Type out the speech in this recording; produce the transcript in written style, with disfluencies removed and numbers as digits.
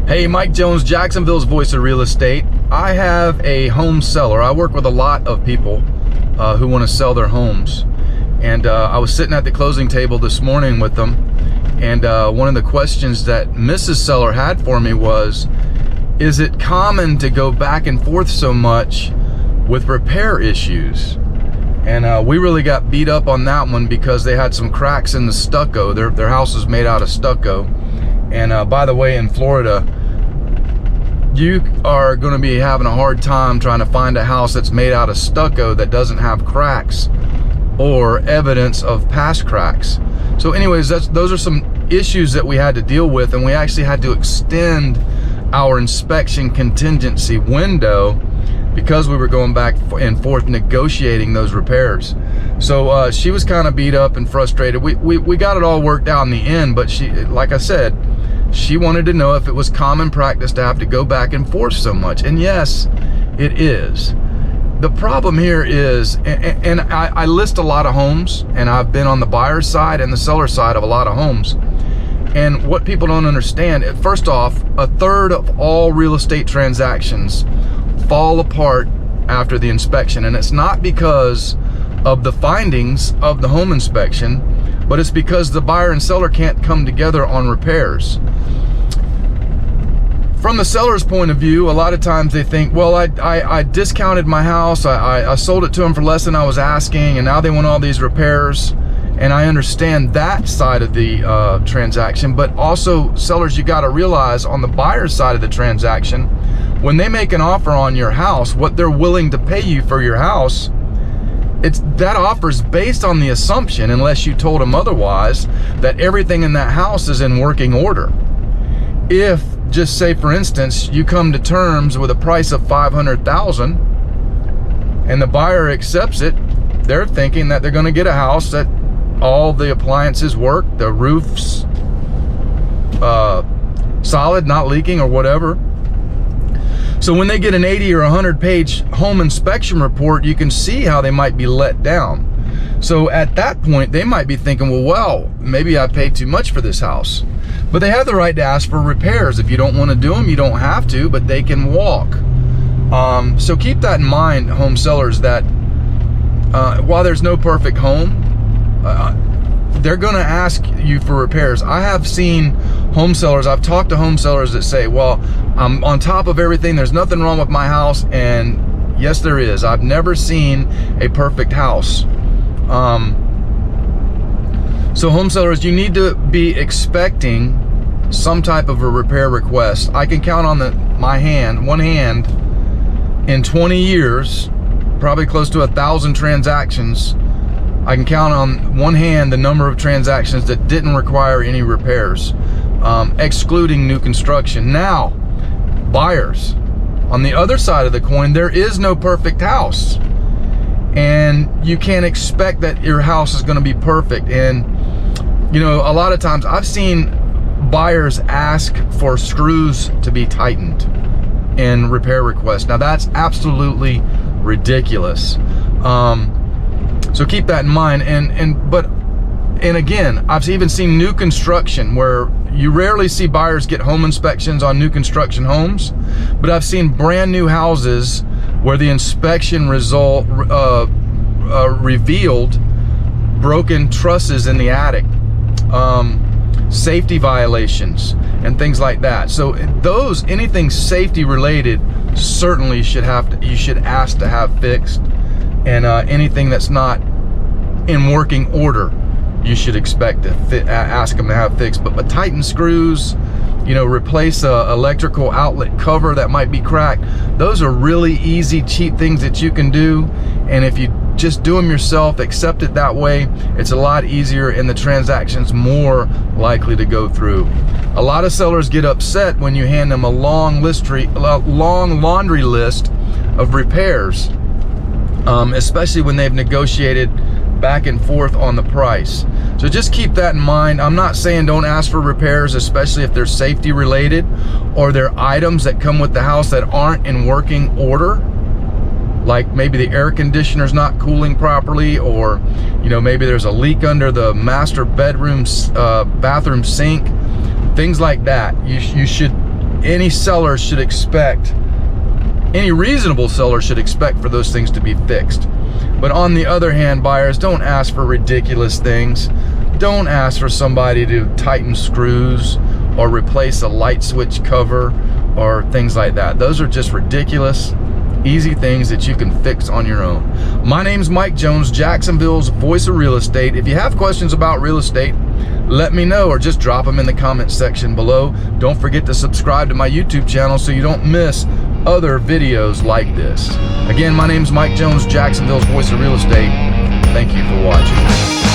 Hey, Mike Jones, Jacksonville's voice of real estate. I have a home seller. I work with a lot of people who want to sell their homes. And I was sitting at the closing table this morning with them. And one of the questions that Mrs. Seller had for me was, is it common to go back and forth so much with repair issues? And we really got beat up on that one because they had some cracks in the stucco. Their house is made out of stucco. And by the way, in Florida, you are going to be having a hard time trying to find a house that's made out of stucco that doesn't have cracks or evidence of past cracks. So anyways, those are some issues that we had to deal with, and we actually had to extend our inspection contingency window because we were going back and forth negotiating those repairs. So she was kind of beat up and frustrated. We got it all worked out in the end, but she, like I said, she wanted to know if it was common practice to have to go back and forth so much. And yes, it is. The problem here is, and I list a lot of homes, and I've been on the buyer's side and the seller side of a lot of homes. And what people don't understand, first off, a third of all real estate transactions fall apart after the inspection. And it's not because of the findings of the home inspection, but it's because the buyer and seller can't come together on repairs. From the seller's point of view, a lot of times they think, well, I discounted my house, I sold it to them for less than I was asking, and now they want all these repairs. And I understand that side of the transaction, but also sellers, you got to realize on the buyer's side of the transaction, when they make an offer on your house, what they're willing to pay you for your house, that offer's based on the assumption, unless you told them otherwise, that everything in that house is in working order. If, just say for instance, you come to terms with a price of $500,000 and the buyer accepts it, they're thinking that they're going to get a house that all the appliances work, the roof's solid, not leaking or whatever. So when they get an 80 or 100 page home inspection report, you can see how they might be let down. So at that point, they might be thinking, well, maybe I paid too much for this house. But they have the right to ask for repairs. If you don't want to do them, you don't have to, but they can walk. So keep that in mind, home sellers, that while there's no perfect home, they're going to ask you for repairs. I have seen home sellers, I've talked to home sellers that say, well, I'm on top of everything, there's nothing wrong with my house. And yes, there is. I've never seen a perfect house. So home sellers, you need to be expecting some type of a repair request. I can count on one hand, in 20 years, probably close to 1,000 transactions, I can count on one hand the number of transactions that didn't require any repairs, excluding new construction. Now, buyers, on the other side of the coin, there is no perfect house. And you can't expect that your house is going to be perfect. And, you know, a lot of times I've seen buyers ask for screws to be tightened in repair requests. Now, that's absolutely ridiculous. So keep that in mind. And again, I've even seen new construction where you rarely see buyers get home inspections on new construction homes, but I've seen brand new houses where the inspection result revealed broken trusses in the attic, safety violations, and things like that. So anything safety related, certainly you should ask to have fixed. And anything that's not in working order, you should expect to ask them to have fixed. But tighten screws, you know, replace a electrical outlet cover that might be cracked. Those are really easy, cheap things that you can do. And if you just do them yourself, accept it that way, it's a lot easier and the transaction's more likely to go through. A lot of sellers get upset when you hand them a long laundry list of repairs, especially when they've negotiated back and forth on the price. So just keep that in mind. I'm not saying don't ask for repairs, especially if they're safety related or they're items that come with the house that aren't in working order. Like maybe the air conditioner's not cooling properly, or you know, maybe there's a leak under the master bedroom's bathroom sink, things like that. You should any seller should expect, any reasonable seller should expect for those things to be fixed. But on the other hand, buyers, don't ask for ridiculous things. Don't ask for somebody to tighten screws or replace a light switch cover or things like that. Those are just ridiculous, easy things that you can fix on your own. My name's Mike Jones, Jacksonville's voice of real estate. If you have questions about real estate, let me know, or just drop them in the comments section below. Don't forget to subscribe to my YouTube channel so you don't miss other videos like this. Again, my name's Mike Jones, Jacksonville's voice of real estate. Thank you for watching.